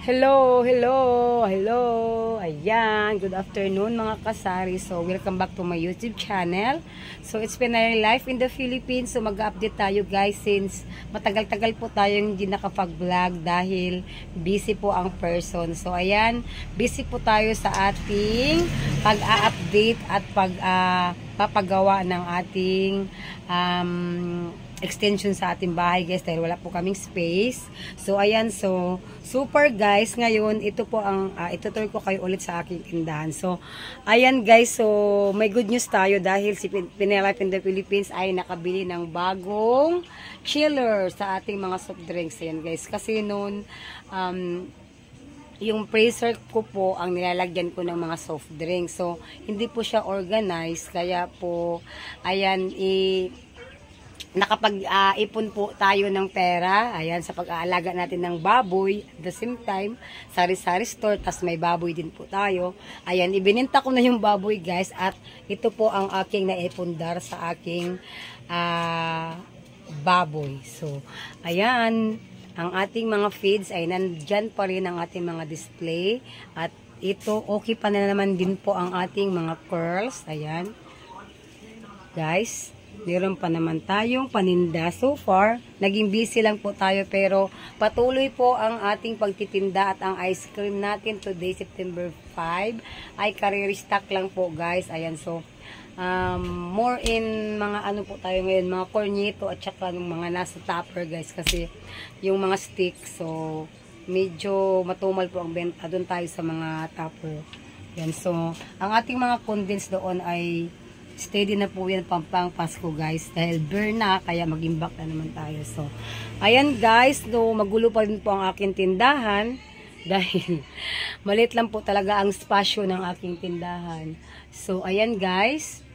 Hello, hello, hello. Ayan, good afternoon mga kasari. So, welcome back to my YouTube channel. So, it's Pinay Life in the Philippines. So, mag-update tayo guys since matagal-tagal po tayong hindi nakapag-vlog dahil busy po ang person. So, ayan, busy po tayo sa ating pag-a-update at papagawa ng ating extension sa ating bahay guys dahil wala po kaming space. So ayan, so super guys, ngayon ito po ang itutur ko kayo ulit sa aking tindahan. So ayan guys, so may good news tayo dahil si Pinay Life in the Philippines ay nakabili ng bagong chiller sa ating mga soft drinks. Ayan guys, kasi noon yung freezer ko po ang nilalagyan ko ng mga soft drinks. So hindi po siya organized, kaya po ayan nakapag-ipon po tayo ng pera, ayan, sa pag-aalaga natin ng baboy, at the same time, sari-sari store, tas may baboy din po tayo. Ayan, ibininta ko na yung baboy guys, at ito po ang aking naipundar sa aking baboy. So, ayan, ang ating mga feeds ay nandyan pa rin ang ating mga display, at ito, okay pa na naman din po ang ating mga curls, ayan, guys. Meron pa naman tayong paninda. So far, naging busy lang po tayo pero patuloy po ang ating pagtitinda at ang ice cream natin today, September 5, ay kare-restock lang po guys. Ayan, so more in mga ano po tayo ngayon, mga cornetto at saka ng mga nasa topper guys, kasi yung mga stick, so medyo matumal po ang benta. Doon tayo sa mga topper. Yan, so ang ating mga condensed doon ay steady na po yan pampang Pasko guys, dahil burn na, kaya mag-imbak na naman tayo. So ayan guys, no, magulo pa rin po ang aking tindahan dahil maliit lang po talaga ang spasyo ng aking tindahan. So ayan guys,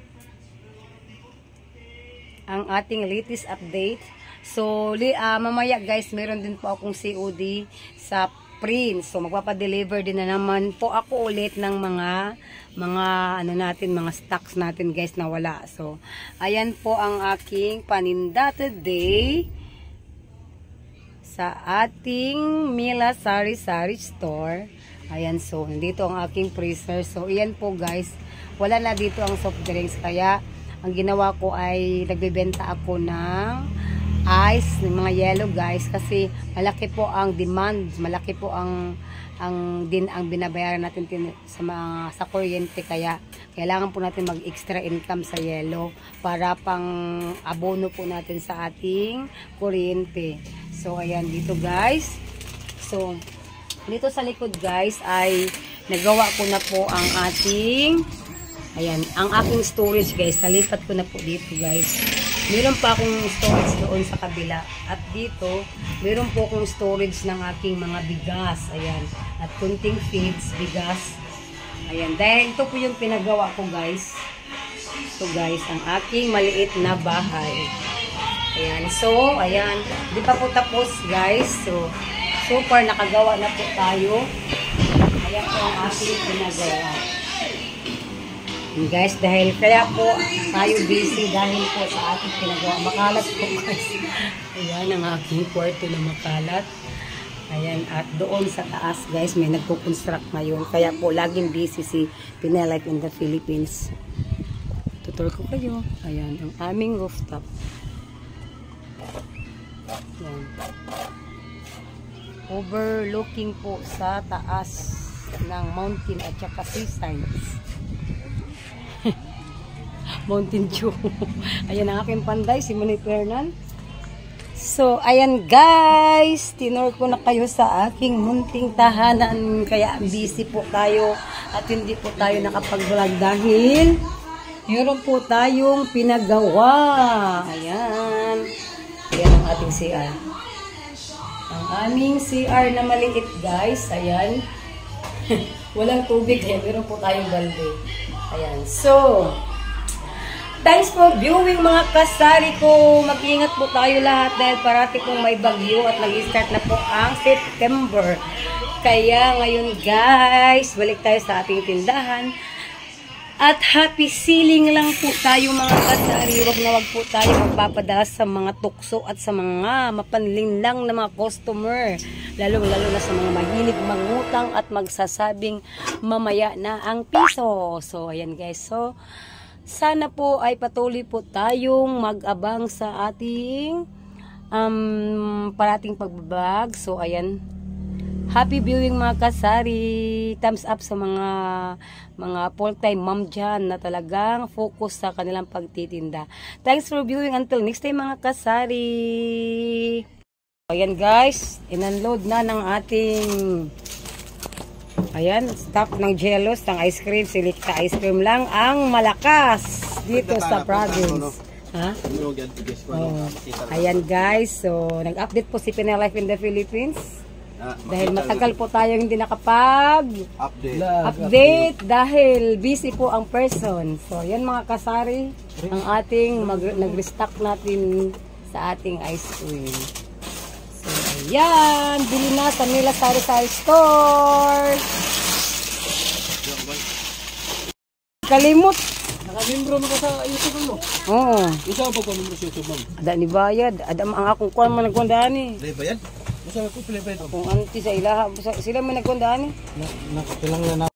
ang ating latest update. So mamaya guys, meron din po akong COD sa Prince. So magpapa-deliver din na naman po ako ulit ng mga ano natin, mga stocks natin guys na wala. So ayan po ang aking paninda today sa ating Mila Sari Sari Store. Ayan, so dito ang aking freezer. So ayan po guys, wala na dito ang soft drinks, kaya ang ginawa ko ay nagbebenta ako ng ice, ng mga yellow guys, kasi malaki po ang demand, malaki po ang binabayaran natin sa kuryente, kaya kailangan po natin mag-extra income sa yellow para pang abono po natin sa ating kuryente. So ayan dito guys, so dito sa likod guys ay nagawa ko na po ang ating, ayan, ang aking storage guys. Nalipat ko na po dito guys. Meron pa akong storage doon sa kabila. At dito, meron po akong storage ng aking mga bigas. Ayan. At kunting feeds, bigas. Ayan. Dahil ito po yung pinagawa ko guys. So guys, ang aking maliit na bahay. Ayan. So, ayan. Di pa po tapos guys. So, super nakagawa na po tayo. Ayan po ang aking pinagawa. Guys, dahil kaya po tayo busy dahil po sa ating pinagawa. Makalat po guys. Ayan ang aking kwarto na makalat. Ayan, at doon sa taas guys may nagpo-construct ngayon. Kaya po laging busy si Pinay Life in the Philippines. Tutur ko kayo. Ayan, ang aming rooftop. Ayan. Overlooking po sa taas ng mountain at saka seaside. Mountain Dew. Ayan ang aking panday, si Monique Fernan. So, ayan guys, tinor ko na kayo sa aking munting tahanan. Kaya busy po tayo at hindi po tayo nakapag-vlog dahil meron po tayong pinagawa. Ayan. Ayan ang ating CR. Ang aming CR na maliit guys. Ayan. Walang tubig eh. Meron po tayong balde. Ayan. So, thanks for viewing mga kasari ko. Mag-ingat po tayo lahat dahil parati kong may bagyo at nag-start na po ang September. Kaya ngayon guys, balik tayo sa ating tindahan. At happy selling lang po tayo mga kasari. Wag po tayo magpapadala sa mga tukso at sa mga mapanlinlang na mga customer. Lalo na sa mga mahilig mangutang at magsasabing mamaya na ang piso. So, ayan guys. So, sana po ay patuloy po tayong mag-abang sa ating parating pagbablog. So, ayan. Happy viewing mga kasari. Thumbs up sa mga full-time mom dyan na talagang focus sa kanilang pagtitinda. Thanks for viewing. Until next time mga kasari. Ayan guys, in-unload na ng ating stock ng Jelos, ng ice cream. Selecta ice cream lang ang malakas dito sa province. Ha? Ayan guys, so nag-update po si Pinay Life in the Philippines. Dahil matagal po tayong hindi nakapag-update dahil busy po ang person. So, yan mga kasari, ang ating nag-restock natin sa ating ice cream. So, ayan, bili na sa Mila Sari-Sari Store. Kalimot. Naka-membro mo ka sa YouTube mo? Oo. Isa pa membro sa YouTube mo? Ada ni bayad. Ada ang akong kuwan man nagkundaan ni. Bayad? Masa ko pala bayad? Kung anti sa ilaha, sila man nagkundaan ni. Nakilang na